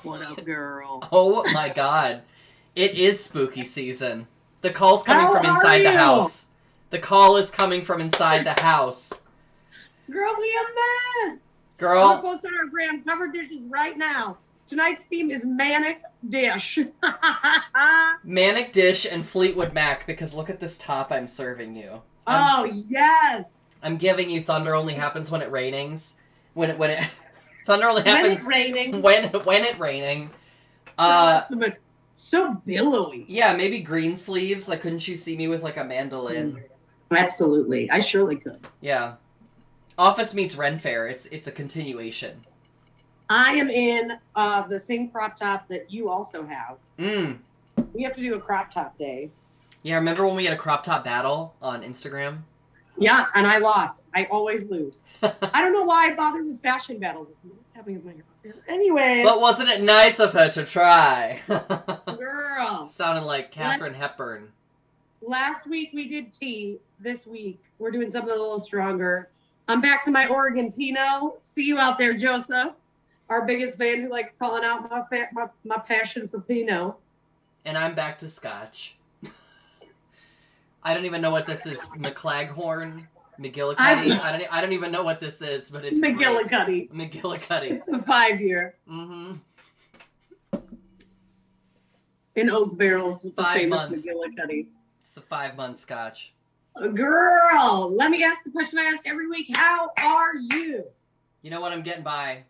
What up, girl? Oh my god. It is spooky season. The call's coming How from are inside the you? house. The call is coming from inside the house. Girl, we a mess. We're Girl, posting on our gram cover dishes right now. Tonight's theme is manic dish. Manic Dish and Fleetwood Mac, because look at this top I'm serving you. Oh, yes. I'm giving you Thunder Only Happens When It Rainings. When it Thunder Only Happens When it's raining. when it raining. So billowy. Yeah, maybe green sleeves. Like, couldn't you see me with like a mandolin? Absolutely. I surely could. Yeah. Office meets Ren Fair. It's a continuation. I am in the same crop top that you also have. We have to do a crop top day. Yeah, remember when we had a crop top battle on Instagram? Yeah, and I lost. I always lose. I don't know why I bothered with fashion battles. What's happening with my hair? Anyway. But wasn't it nice of her to try? Girl. Sounded like Katharine Hepburn. Last week we did tea. This week we're doing something a little stronger. I'm back to my Oregon Pinot. See you out there, Joseph. Our biggest fan who likes calling out my passion for Pinot. And I'm back to Scotch. I don't even know what this is. McClaghorn? McGillicuddy? I don't even know what this is, but it's McGillicuddy. McGillicuddy. It's a 5-year. Mm-hmm. In oak barrels with the 5 famous months. McGillicuddies. It's the 5-month Scotch. Girl, let me ask the question I ask every week. How are you? You know what? I'm getting by.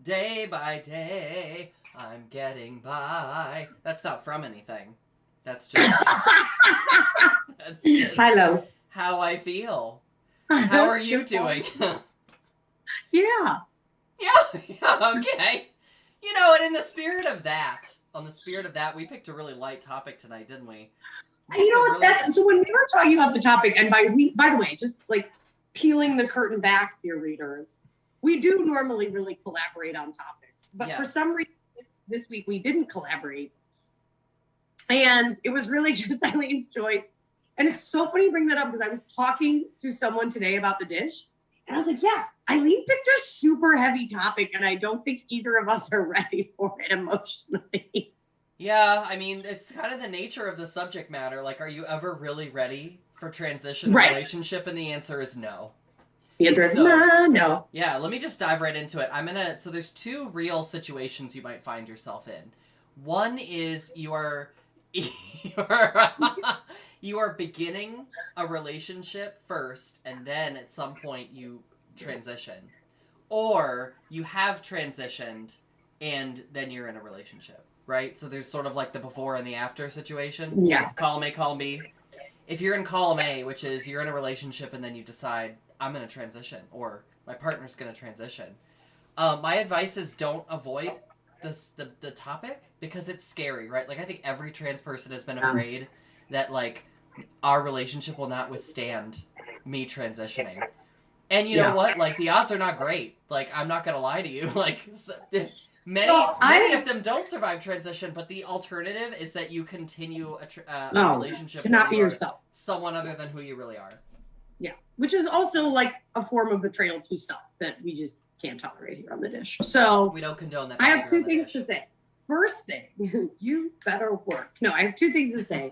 Day by day, I'm getting by. That's not from anything. That's just Hello. how I feel. How are you doing? Yeah. Yeah, okay. You know, and in the spirit of that, we picked a really light topic tonight, didn't we? You know what? So when we were talking about the topic, and by the way, just like peeling the curtain back, dear readers, we do normally really collaborate on topics, but for some reason this week we didn't collaborate, and it was really just Eileen's choice. And it's so funny you bring that up because I was talking to someone today about the dish, and I was like, yeah, Eileen picked a super heavy topic, and I don't think either of us are ready for it emotionally. Yeah, I mean, it's kind of the nature of the subject matter. Like, are you ever really ready for transition relationship? And the answer is no. The answer is no. Yeah, let me just dive right into it. So there's 2 real situations you might find yourself in. One is you are beginning a relationship first, and then at some point you transition. Or you have transitioned, and then you're in a relationship. Right? So there's sort of like the before and the after situation. Yeah. Column A, column B. If you're in column A, which is you're in a relationship and then you decide, I'm going to transition, or my partner's going to transition. My advice is don't avoid the topic, because it's scary, right? Like, I think every trans person has been afraid that, like, our relationship will not withstand me transitioning. And you know what? Like, the odds are not great. Like, I'm not going to lie to you. Like, Many of them don't survive transition, but the alternative is that you continue a relationship to not be yourself, someone other than who you really are. Yeah, which is also like a form of betrayal to self that we just can't tolerate here on the dish. So we don't condone that. I have 2 things to say. First thing, you better work. No, I have 2 things to say.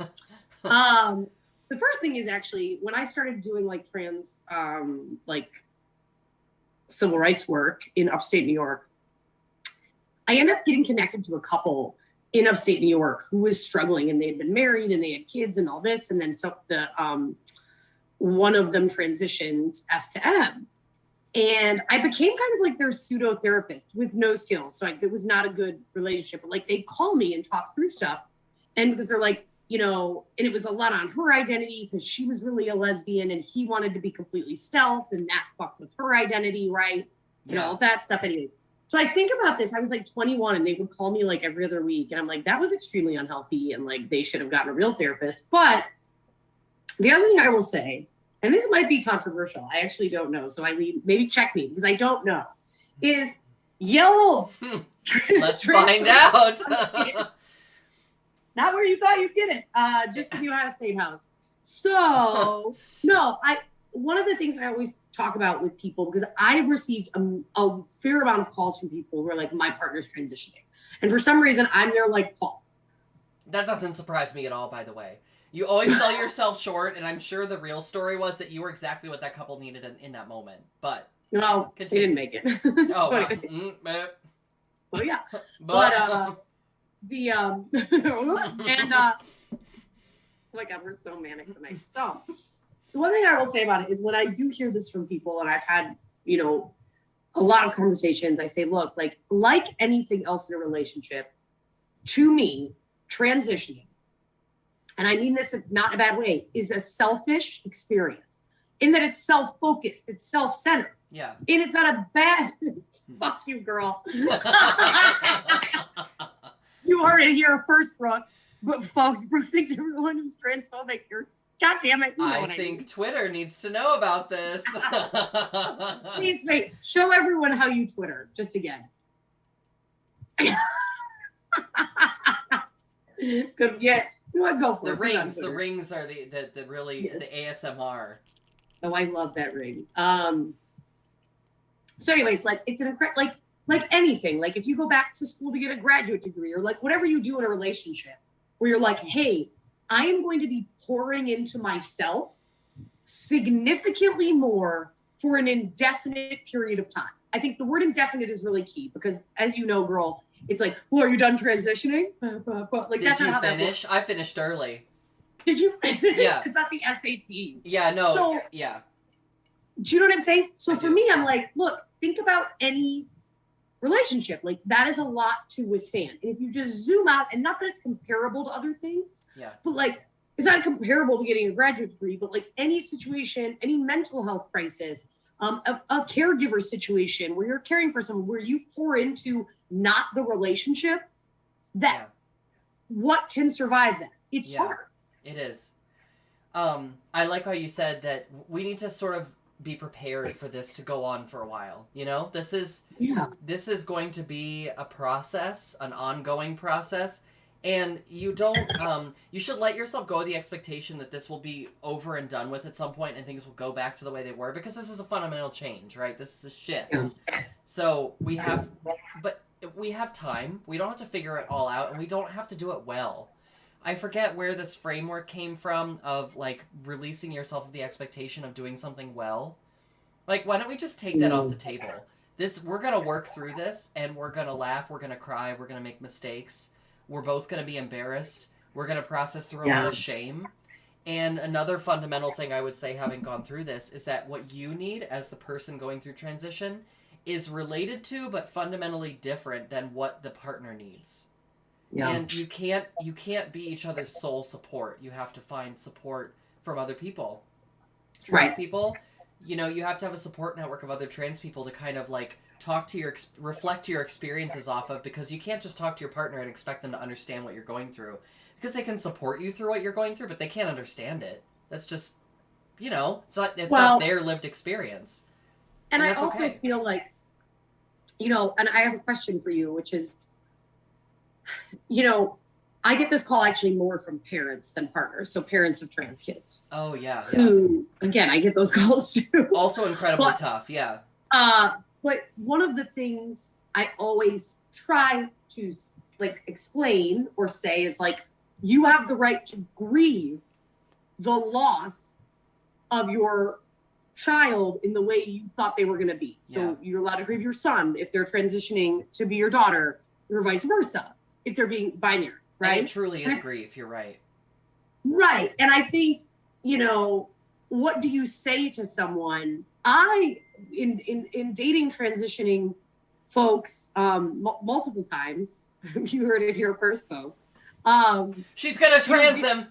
The first thing is actually when I started doing like trans like civil rights work in upstate New York, I ended up getting connected to a couple in upstate New York who was struggling, and they had been married and they had kids and all this. And then so one of them transitioned F to M, and I became kind of like their pseudo therapist with no skills. So it was not a good relationship, but like they'd call me and talk through stuff. And because they're like, you know, and it was a lot on her identity because she was really a lesbian and he wanted to be completely stealth, and that fucked with her identity. Right. And all that stuff. Anyways. So I think about this, I was like 21 and they would call me like every other week. And I'm like, that was extremely unhealthy. And like, they should have gotten a real therapist. But the other thing I will say, and this might be controversial, I actually don't know. So Eileen, maybe check me because I don't know, is yells. Let's find out. Not where you thought you'd get it. Just in the Ohio State House. So, no, one of the things I always talk about with people, because I've received a fair amount of calls from people who are like, my partner's transitioning. And for some reason, I'm their like Paul. That doesn't surprise me at all, by the way. You always sell yourself short, and I'm sure the real story was that you were exactly what that couple needed in that moment. But no, they didn't make it. Oh, well, yeah. But the and oh my God, we're so manic tonight. So the one thing I will say about it is when I do hear this from people, and I've had, you know, a lot of conversations, I say, look, like anything else in a relationship, to me, transitioning, and I mean this not in a bad way, is a selfish experience in that it's self-focused, it's self-centered. Yeah. And it's not a bad, fuck you, girl. You heard it here first, Brooke. But folks, Brooke thinks everyone who's transphobic. God damn it. I think Twitter needs to know about this. Please, wait. Show everyone how you Twitter, just again. Good. Yeah. You want to go for the it. Rings. The rings are the really, the ASMR. Oh, I love that ring. So anyways, like it's an incredible, like anything, like if you go back to school to get a graduate degree or like whatever you do in a relationship where you're like, hey, I am going to be pouring into myself significantly more for an indefinite period of time. I think the word indefinite is really key because as you know, girl, it's like, well, are you done transitioning? Like, Did you finish? I finished early. Did you finish? Yeah. It's not the SAT. Yeah, no. So, yeah. Do you know what I'm saying? So for me, I'm like, look, think about any relationship. Like that is a lot to withstand. And if you just zoom out, and not that it's comparable to other things, but like it's not comparable to getting a graduate degree, but like any situation, any mental health crisis, a caregiver situation where you're caring for someone, where you pour into not the relationship, that what can survive that? It's hard. It is. I like how you said that we need to sort of be prepared for this to go on for a while. You know, this is going to be a process, an ongoing process, and you don't, you should let yourself go with the expectation that this will be over and done with at some point and things will go back to the way they were, because this is a fundamental change, right? This is a shift. So we have time. We don't have to figure it all out, and we don't have to do it well. I forget where this framework came from of like releasing yourself of the expectation of doing something well. Like, why don't we just take that off the table? We're gonna work through this, and we're gonna laugh, we're gonna cry, we're gonna make mistakes. We're both gonna be embarrassed. We're gonna process through a lot of shame. And another fundamental thing I would say, having gone through this, is that what you need as the person going through transition is related to, but fundamentally different than what the partner needs. Yeah. And you can't be each other's sole support. You have to find support from other people. Trans people, you know, you have to have a support network of other trans people to kind of like talk to reflect your experiences off of, because you can't just talk to your partner and expect them to understand what you're going through, because they can support you through what you're going through, but they can't understand it. That's just, you know, it's not their lived experience. And I also feel like, you know, and I have a question for you, which is, you know, I get this call actually more from parents than partners. So parents of trans kids. Oh, yeah. Who, again, I get those calls too. Also incredibly tough, yeah. But one of the things I always try to like explain or say is like, you have the right to grieve the loss of your child in the way you thought they were going to be. So you're allowed to grieve your son if they're transitioning to be your daughter, or vice versa, if they're being binary, right? And it truly is grief, you're right. Right. And I think, you know, what do you say to someone? In dating transitioning folks multiple times, you heard it here first, folks. She's gonna trans him.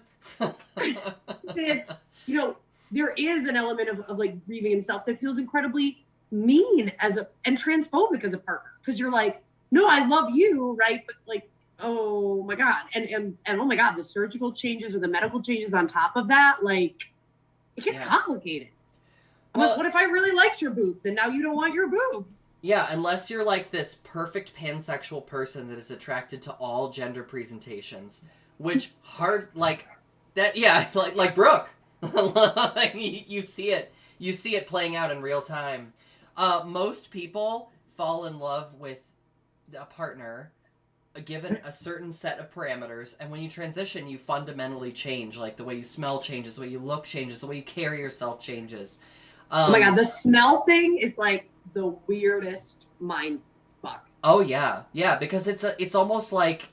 You know, there is an element of like grieving himself that feels incredibly mean and transphobic as a partner, because you're like, no, I love you, right? But like, oh my God, and oh my God, the surgical changes or the medical changes on top of that, like, it gets complicated. Well, what if I really liked your boobs and now you don't want your boobs? Yeah, unless you're like this perfect pansexual person that is attracted to all gender presentations, which like Brooke. you see it playing out in real time. Most people fall in love with a partner given a certain set of parameters, and when you transition, you fundamentally change. Like the way you smell changes, the way you look changes, the way you carry yourself changes. Oh my God, the smell thing is like the weirdest mind fuck. Oh yeah, because it's almost like,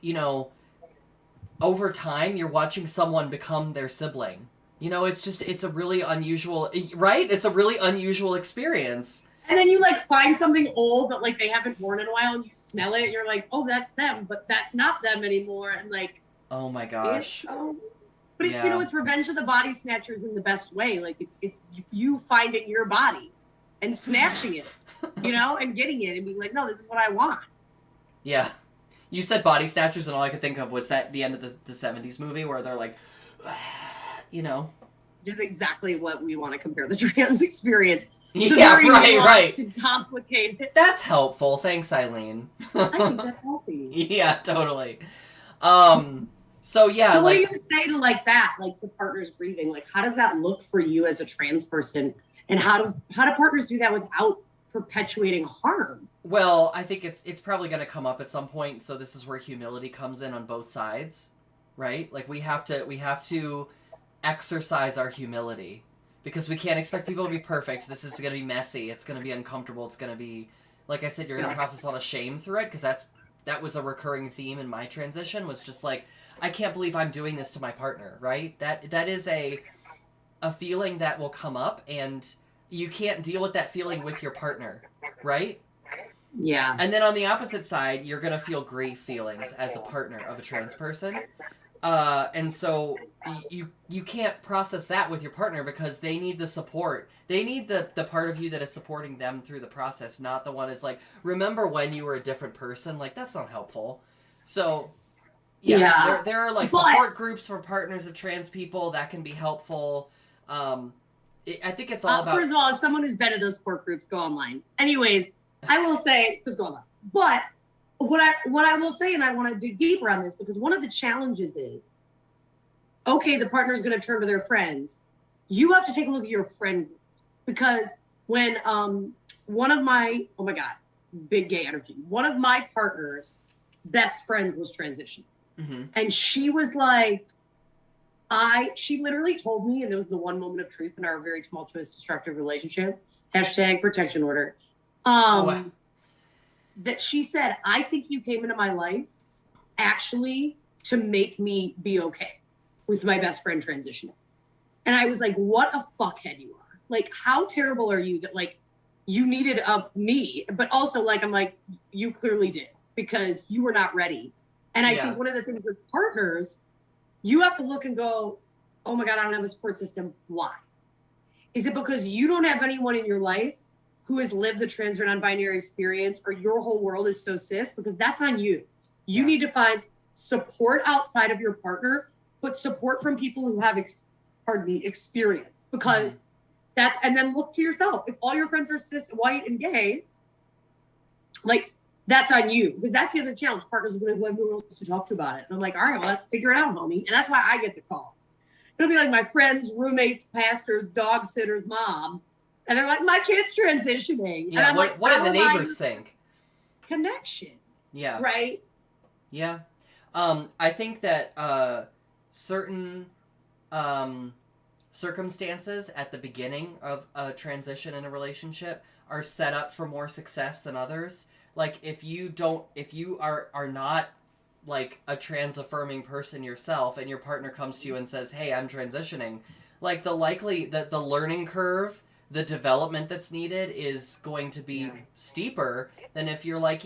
over time you're watching someone become their sibling. It's a really unusual, right? It's a really unusual experience. And then you like find something old that like they haven't worn in a while, and you smell it, and you're like, oh, that's them, but that's not them anymore. And like, oh my gosh. But it's, it's Revenge of the Body Snatchers in the best way. Like it's you finding your body and snatching it, and getting it and being like, no, this is what I want. Yeah. You said Body Snatchers, and all I could think of was that the end of the 70s movie where they're like, Just exactly what we want to compare the trans experience. Yeah, right. And complicated. That's helpful. Thanks, Eileen. I think that's healthy. Yeah, totally. So what do you say to like that, like to partners grieving? Like, how does that look for you as a trans person, and how do partners do that without perpetuating harm? Well, I think it's probably going to come up at some point. So this is where humility comes in on both sides, right? Like we have to exercise our humility, because we can't expect people to be perfect. This is going to be messy. It's going to be uncomfortable. It's going to be, like I said, you're going to process a lot of shame through it, because that was a recurring theme in my transition, was just like, I can't believe I'm doing this to my partner, right? That is a feeling that will come up, and you can't deal with that feeling with your partner, right? Yeah. And then on the opposite side, you're going to feel grief feelings as a partner of a trans person. And so you can't process that with your partner, because they need the support. They need the part of you that is supporting them through the process, not the one that's like, remember when you were a different person? Like, that's not helpful. So, there are like support groups for partners of trans people that can be helpful. I think it's all about... First of all, as someone who's been to those support groups, go online. Anyways, I will say, just go online. But what I will say, and I want to dig deeper on this, because one of the challenges is, okay, the partner's going to turn to their friends. You have to take a look at your friend group, because when one of my, oh my God, big gay energy, one of my partner's best friend was transitioning. Mm-hmm. And she was like, she literally told me, and it was the one moment of truth in our very tumultuous, destructive relationship, #protection order, that she said, I think you came into my life actually to make me be okay with my best friend transitioning. And I was like, what a fuckhead you are. Like, how terrible are you that like you needed me, but also like, I'm like, you clearly did, because you were not ready. And I think one of the things with partners, you have to look and go, oh my God, I don't have a support system. Why? Is it because you don't have anyone in your life who has lived the trans or non-binary experience, or your whole world is so cis? Because that's on you. You need to find support outside of your partner, but support from people who have experience, because and then look to yourself. If all your friends are cis, white, and gay, like, that's on you, because that's the other challenge. Partners will be like, well, everyone else to talk to about it. And I'm like, all right, well, let's figure it out, homie. And that's why I get the calls. It'll be like my friends, roommates, pastors, dog sitters, mom. And they're like, my kid's transitioning. Yeah, and I'm what do the neighbors think? Connection. Yeah. Right? Yeah. I think that certain circumstances at the beginning of a transition in a relationship are set up for more success than others. Like, if you are not like a trans affirming person yourself, and your partner comes to you and says, hey, I'm transitioning, like the learning curve, the development that's needed is going to be steeper than if you're like,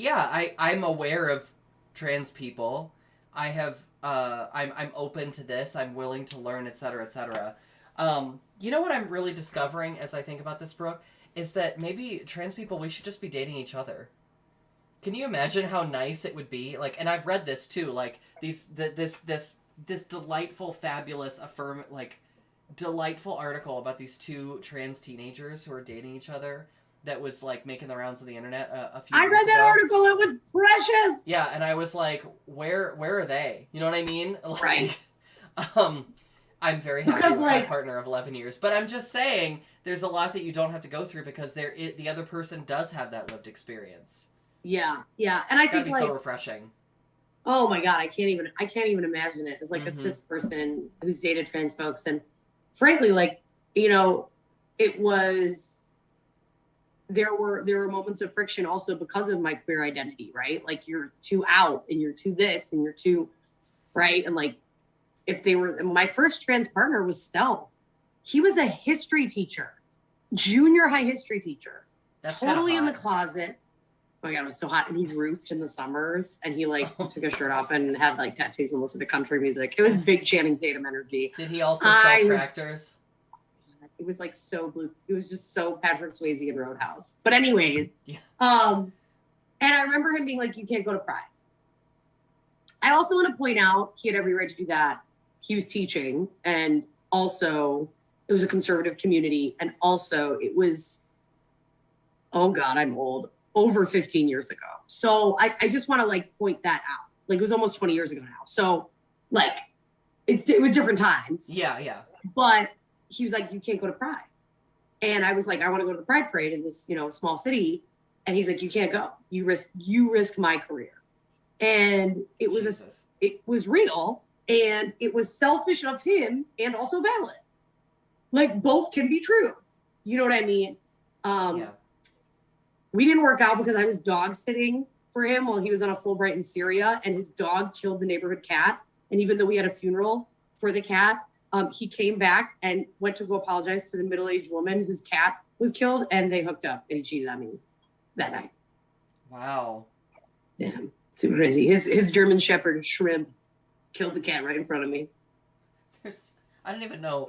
I'm aware of trans people. I have, I'm open to this. I'm willing to learn, et cetera, et cetera. You know what I'm really discovering as I think about this, Brooke, is that maybe trans people, we should just be dating each other. Can you imagine how nice it would be? Like, and I've read this too, like this delightful, fabulous, delightful article about these two trans teenagers who are dating each other that was like making the rounds of the internet a few years ago. I read that article. It was precious. Yeah, and I was like, where are they? You know what I mean? Like, right. I'm very happy with my partner of 11 years, but I'm just saying there's a lot that you don't have to go through, because the other person does have that lived experience. Yeah, and I think it's gotta be so refreshing. Oh my God, I can't even imagine it as like a Mm-hmm. cis person who's dated trans folks. And frankly, like, you know, it was, there were moments of friction also because of my queer identity, right? Like you're too out and you're too this and you're too, right? And like, if they were, my first trans partner was Stell. He was a history teacher, junior high history teacher. That's totally in the hot. closet. Oh my God, it was so hot. And he roofed in the summers and he like took his shirt off and had like tattoos and listened to country music. It was big Channing Tatum energy. Did he also sell tractors? It was like so blue. It was just so Patrick Swayze in Roadhouse. But anyways, Yeah. and I remember him being like, you can't go to Pride. I also want to point out he had every right to do that. He was teaching, and also it was a conservative community, and also it was, oh God, I'm old, over 15 years ago. So I just want to like point that out. Like it was almost 20 years ago now. So like it was different times. Yeah, yeah. But he was like, you can't go to Pride. And I was like, I want to go to the Pride Parade in this, you know, small city. And he's like, you can't go. You risk my career. And it was it was real, and it was selfish of him and also valid. Like both can be true. You know what I mean? Yeah. We didn't work out because I was dog sitting for him while he was on a Fulbright in Syria, and his dog killed the neighborhood cat. And even though we had a funeral for the cat, he came back and went to go apologize to the middle-aged woman whose cat was killed, and they hooked up, and he cheated on me that night. Wow. Yeah, super crazy. His German Shepherd Shrimp killed the cat right in front of me. I didn't even know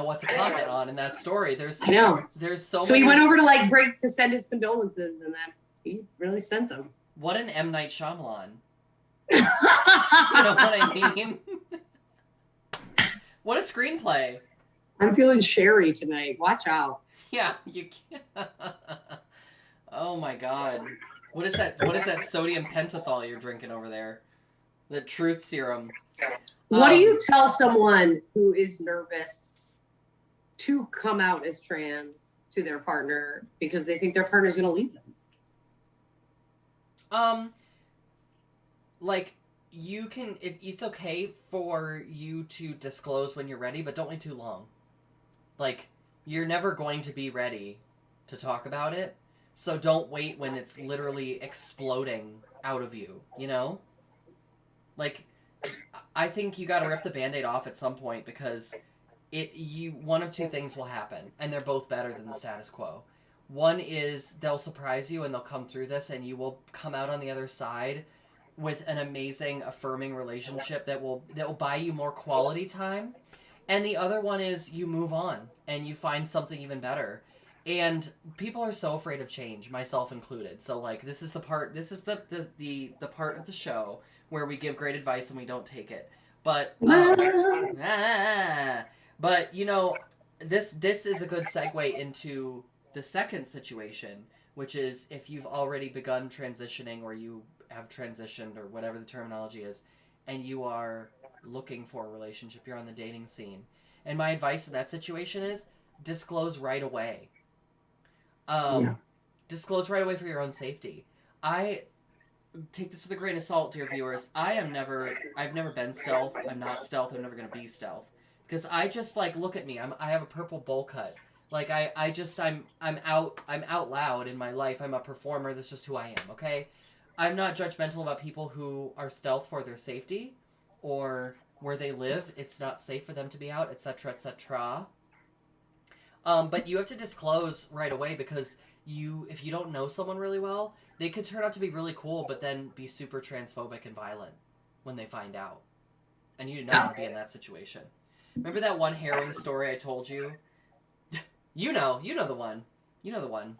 what to comment on in that story. I know. There's so he went over to like break to send his condolences, and then he really sent them. What an M. Night Shyamalan. You know what I mean? What a screenplay. I'm feeling sherry tonight. Watch out. Yeah, you can't. Oh my God. What is that sodium pentothal you're drinking over there? The truth serum. What do you tell someone who is nervous to come out as trans to their partner because they think their partner's going to leave them? Like, you can, it's okay for you to disclose when you're ready, but don't wait too long. Like, you're never going to be ready to talk about it, so don't wait when it's literally exploding out of you, you know? Like, I think you gotta rip the Band-Aid off at some point, because one of two things will happen, and they're both better than the status quo. One is they'll surprise you and they'll come through this, and you will come out on the other side with an amazing, affirming relationship that will buy you more quality time. And the other one is you move on and you find something even better. And people are so afraid of change, myself included. So like this is the part of the show where we give great advice and we don't take it. But but you know, this is a good segue into the second situation, which is if you've already begun transitioning or you have transitioned or whatever the terminology is, and you are looking for a relationship, you're on the dating scene. And my advice in that situation is disclose right away. Disclose right away for your own safety. I take this with a grain of salt, dear viewers. I've never been stealth. I'm not stealth. I'm never going to be stealth. Because I just, like, look at me. I have a purple bowl cut. Like, I'm out loud in my life. I'm a performer. That's just who I am, okay? I'm not judgmental about people who are stealth for their safety or where they live. It's not safe for them to be out, etc., etc. But you have to disclose right away, because if you don't know someone really well, they could turn out to be really cool, but then be super transphobic and violent when they find out. And you do not want to be in that situation. Remember that one harrowing story I told you? You know the one. You know the one.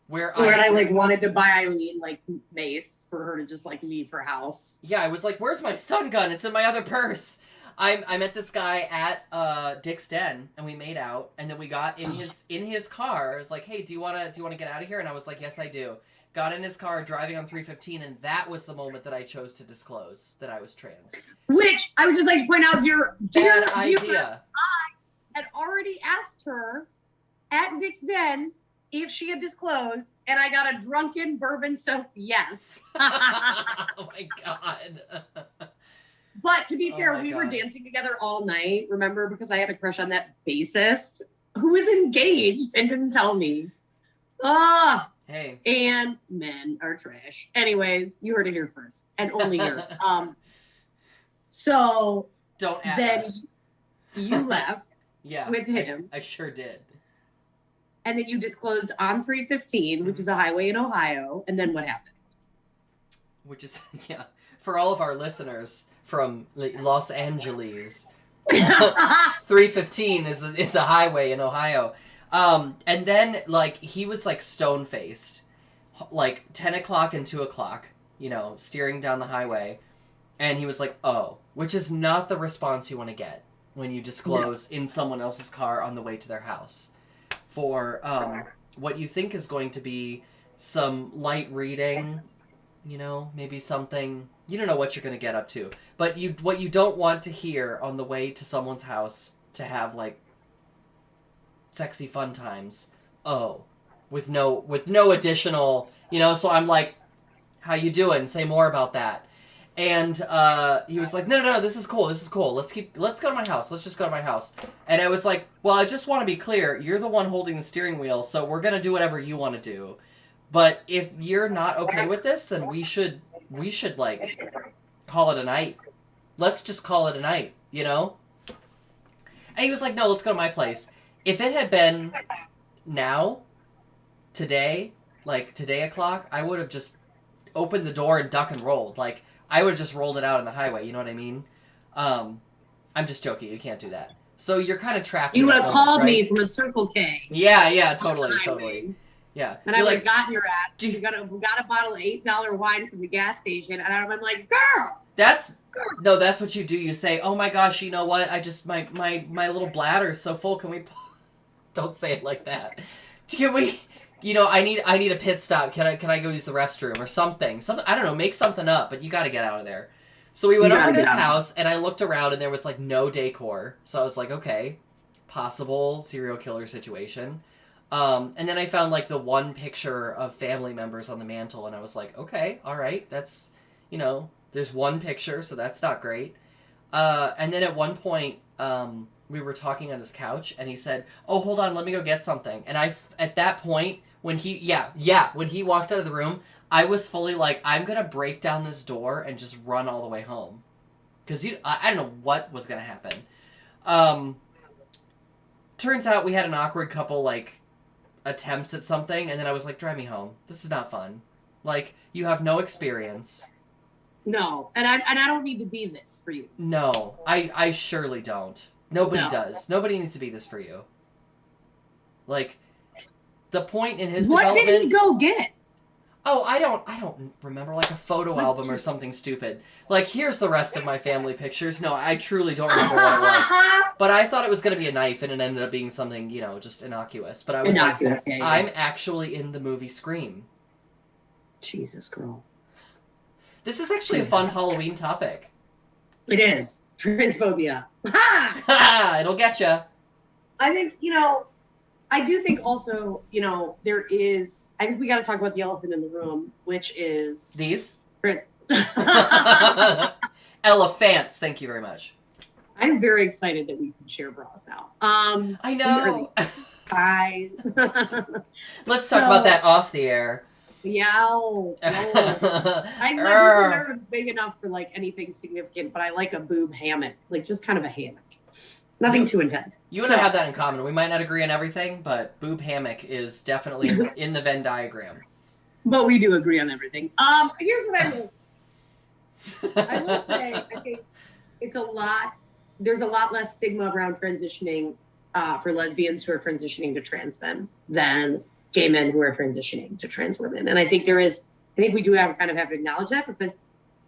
Where I like wanted to buy Eileen like mace for her to just like leave her house. Yeah, I was like, "Where's my stun gun? It's in my other purse." I met this guy at Dick's Den, and we made out, and then we got in his car. I was like, "Hey, do you wanna get out of here?" And I was like, "Yes, I do." Got in his car, driving on 315, and that was the moment that I chose to disclose that I was trans. Which I would just like to point out, your dear idea. I had already asked her at Dick's Den if she had disclosed, and I got a drunken bourbon soaked yes. Oh my God. But to be fair, my we God. were dancing together all night, remember? Because I had a crush on that bassist who was engaged and didn't tell me. Ah, Hey. and men are trash. Anyways, you heard it here first, and only here. So Don't add then us. you left Yeah, with him. I sure did. And then you disclosed on 315, which is a highway in Ohio. And then what happened? Which is, yeah, for all of our listeners from Los Angeles, 315 is a highway in Ohio. And then, like, he was, like, stone-faced, like, 10 o'clock and 2 o'clock, you know, steering down the highway. And he was like, oh, which is not the response you want to get when you disclose in someone else's car on the way to their house. For what you think is going to be some light reading, you know, maybe something, you don't know what you're going to get up to. But what you don't want to hear on the way to someone's house to have, like, sexy fun times. Oh, with no additional, you know, so I'm like, how you doing? Say more about that. And he was like, no, this is cool. Let's go to my house. Let's just go to my house. And I was like, well, I just want to be clear. You're the one holding the steering wheel, so we're going to do whatever you want to do. But if you're not okay with this, then we should like, call it a night. Let's just call it a night, you know? And he was like, no, let's go to my place. If it had been now, today, like today o'clock, I would have just opened the door and duck and rolled. Like, I would have just rolled it out on the highway, you know what I mean? I'm just joking, you can't do that. So you're kind of trapped. You would have called right? me from a Circle K. Yeah, totally. Yeah. And I would have gotten your ass. You got a bottle of $8 wine from the gas station, and I'd have been like, girl! That's what you do. You say, oh my gosh, you know what? I just, my little bladder is so full, can we... Don't say it like that. Can we... You know, I need a pit stop. Can I go use the restroom or something? I don't know, make something up, but you got to get out of there. So we went over to his house, and I looked around, and there was, like, no decor. So I was like, okay, possible serial killer situation. And then I found, like, the one picture of family members on the mantle, and I was like, okay, all right, that's, you know, there's one picture, so that's not great. And then at one point, we were talking on his couch, and he said, oh, hold on, let me go get something. And at that point... When he walked out of the room, I was fully like, I'm going to break down this door and just run all the way home. Because I don't know what was going to happen. Turns out we had an awkward couple, like, attempts at something, and then I was like, drive me home. This is not fun. Like, you have no experience. No, and I don't need to be this for you. No, I surely don't. Nobody does. Nobody needs to be this for you. Like... The point in his development... What did he go get? Oh, I don't remember, like a photo album or something stupid. Like, here's the rest of my family pictures. No, I truly don't remember what it was. But I thought it was going to be a knife, and it ended up being something, you know, just innocuous. But I was like, I'm actually in the movie Scream. Jesus, girl. This is actually a fun Halloween topic. It is. Transphobia. Ha! It'll get you. I think, you know... I do think also, you know, I think we got to talk about the elephant in the room, which is... These? Elephants, thank you very much. I'm very excited that we can share bras now. I know. Guys. Let's talk about that off the air. Yeah. I'm never big enough for, like, anything significant, but I like a boob hammock. Like, just kind of a hammock. Nothing too intense. You and I have that in common. We might not agree on everything, but boob hammock is definitely in the Venn diagram. But we do agree on everything. Here's what I will say. I think there's a lot less stigma around transitioning for lesbians who are transitioning to trans men than gay men who are transitioning to trans women. And I think we do have to acknowledge that, because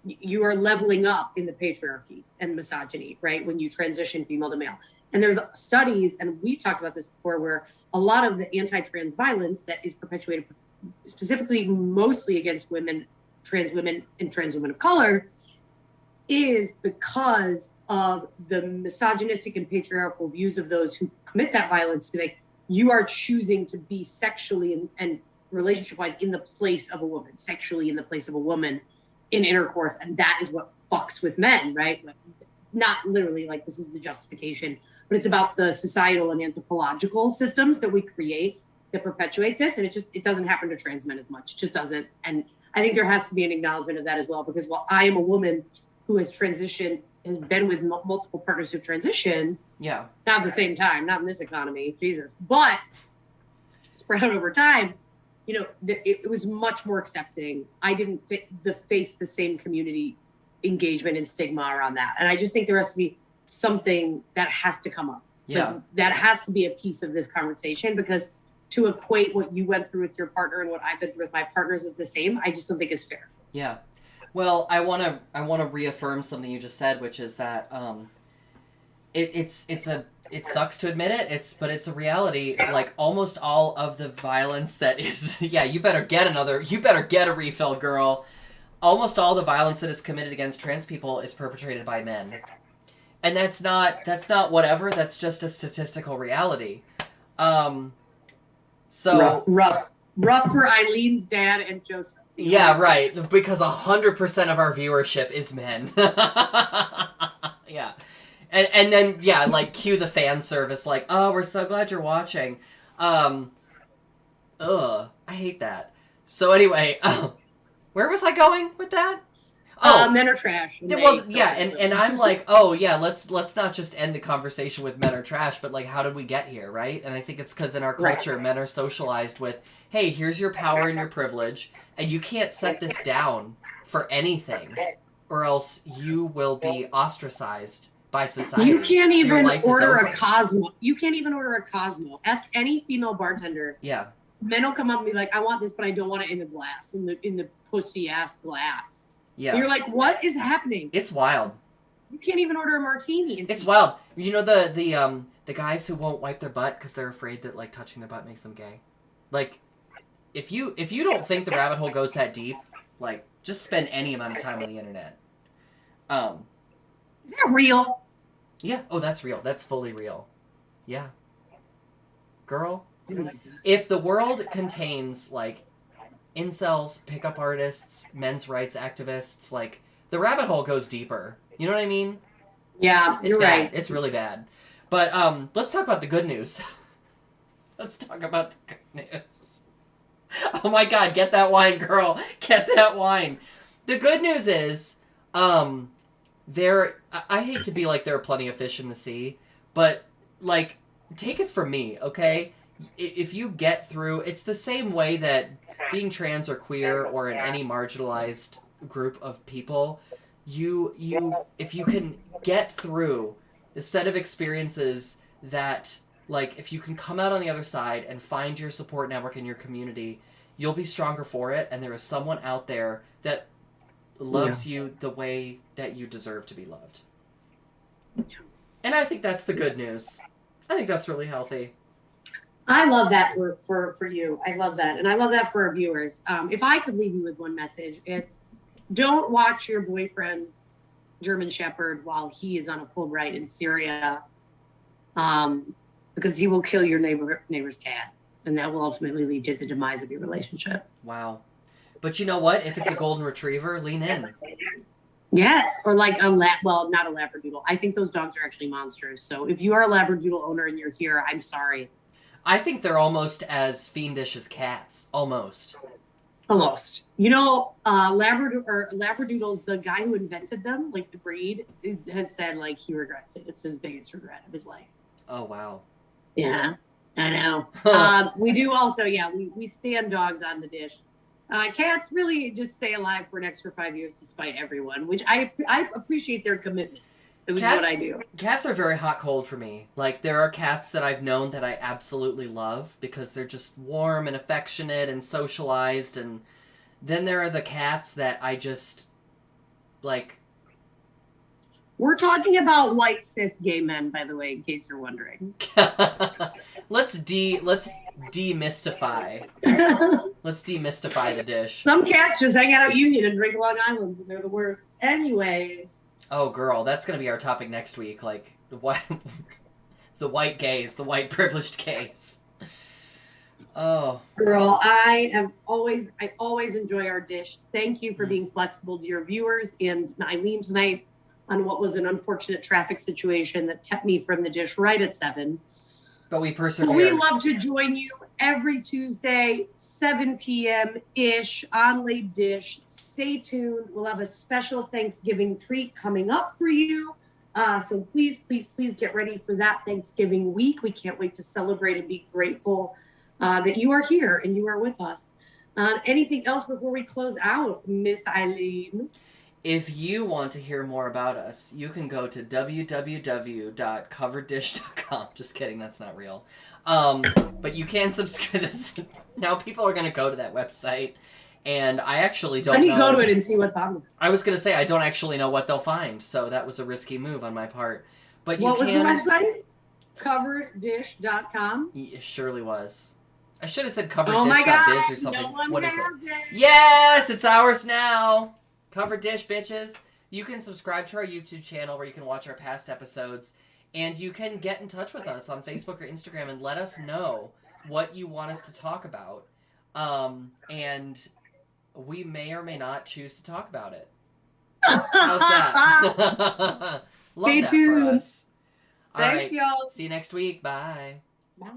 you are leveling up in the patriarchy and misogyny, right? When you transition female to male. And there's studies, and we've talked about this before, where a lot of the anti-trans violence that is perpetuated specifically mostly against women, trans women, and trans women of color is because of the misogynistic and patriarchal views of those who commit that violence. To be like, you are choosing to be sexually and relationship-wise in the place of a woman, sexually in the place of a woman in intercourse. And that is what fucks with men, right? Not literally like this is the justification, but it's about the societal and anthropological systems that we create that perpetuate this. And it doesn't happen to trans men as much. It just doesn't. And I think there has to be an acknowledgement of that as well, because while I am a woman who has transitioned, has been with multiple partners who've transitioned. Yeah. Not at the same time, not in this economy, Jesus. But spread out over time, you know, it was much more accepting. I didn't face the same community engagement and stigma around that. And I just think there has to be something that has to come up. Yeah. Like, that has to be a piece of this conversation, because to equate what you went through with your partner and what I've been through with my partners is the same, I just don't think is fair. Yeah. Well, I want to reaffirm something you just said, which is that it sucks to admit it, but it's a reality. Like almost all of the violence that is you better get a refill, girl. Almost all the violence that is committed against trans people is perpetrated by men. And that's not whatever, that's just a statistical reality. So rough for Eileen's dad and Joseph. Yeah, right. Because 100% of our viewership is men. Yeah. And then, yeah, like, cue the fan service, like, oh, we're so glad you're watching. I hate that. So anyway, where was I going with that? Men are trash. Well, yeah, and I'm like, oh, yeah, let's not just end the conversation with men are trash, but, like, how did we get here, right? And I think it's because in our culture, men are socialized with, hey, here's your power and your privilege, and you can't set this down for anything, or else you will be ostracized by society. You can't even order a Cosmo. You can't even order a Cosmo. Ask any female bartender. Yeah. Men will come up and be like, I want this, but I don't want it in the glass, in the pussy ass glass. Yeah. And you're like, what is happening? It's wild. You can't even order a martini. It's wild. You know the guys who won't wipe their butt because they're afraid that like touching their butt makes them gay. Like, if you don't think the rabbit hole goes that deep, like just spend any amount of time on the internet. Is that real? Yeah. Oh, that's real. That's fully real. Yeah. Girl, if the world contains like incels, pickup artists, men's rights activists, like the rabbit hole goes deeper. You know what I mean? Yeah, it's you're bad. right. It's really bad. But let's talk about the good news. Let's talk about the good news. Oh my God, get that wine, girl. Get that wine. The good news is, I hate to be like there are plenty of fish in the sea, but like, take it from me, okay? If you get through, it's the same way that being trans or queer or in any marginalized group of people, if you can get through the set of experiences that, like, if you can come out on the other side and find your support network in your community, you'll be stronger for it, and there is someone out there that loves you the way that you deserve to be loved. And I think that's the good news. I think that's really healthy. I love that for you. I love that. And I love that for our viewers. If I could leave you with one message, it's don't watch your boyfriend's German Shepherd while he is on a Fulbright in Syria, because he will kill your neighbor's cat. And that will ultimately lead to the demise of your relationship. Wow. But you know what? If it's a golden retriever, lean in. Yes. Or like not a Labradoodle. I think those dogs are actually monsters. So if you are a Labradoodle owner and you're here, I'm sorry. I think they're almost as fiendish as cats. Almost. You know, Labradoodles, the guy who invented them, like the breed, has said like he regrets it. It's his biggest regret of his life. Oh, wow. Yeah, I know. We do also, we stand dogs on the dish. Cats really just stay alive for an extra 5 years despite everyone, which I appreciate their commitment. It was what I do. Cats are very hot cold for me. Like, there are cats that I've known that I absolutely love because they're just warm and affectionate and socialized, and then there are the cats that I just, like... We're talking about white cis gay men, by the way, in case you're wondering. Let's demystify. Let's demystify the dish. Some cats just hang out at Union and drink Long Islands, and they're the worst. Anyways... Oh, girl, that's going to be our topic next week. Like, the white gays, the white privileged gays. Oh. Girl, I always enjoy our dish. Thank you for being flexible to your viewers and Eileen tonight on what was an unfortunate traffic situation that kept me from the dish right at 7. But we But persevered. we love to join you every Tuesday, 7 p.m.-ish on Late Dish. Stay tuned. We'll have a special Thanksgiving treat coming up for you. So please, please, please get ready for that Thanksgiving week. We can't wait to celebrate and be grateful that you are here and you are with us. Anything else before we close out, Miss Eileen? If you want to hear more about us, you can go to www.coverdish.com. Just kidding, that's not real. But you can subscribe. Now people are going to go to that website, and I actually don't know. Let me go to it and see what's on it. I was going to say, I don't actually know what they'll find, so that was a risky move on my part. But what was the website? Coverdish.com? It surely was. I should have said coverdish.biz or something. No one what is it? Yes, it's ours now. Cover Dish, bitches. You can subscribe to our YouTube channel where you can watch our past episodes, and you can get in touch with us on Facebook or Instagram and let us know what you want us to talk about. And we may or may not choose to talk about it. How's that? Love Stay that tuned. for us. All Thanks, right. y'all. See you next week. Bye. Bye.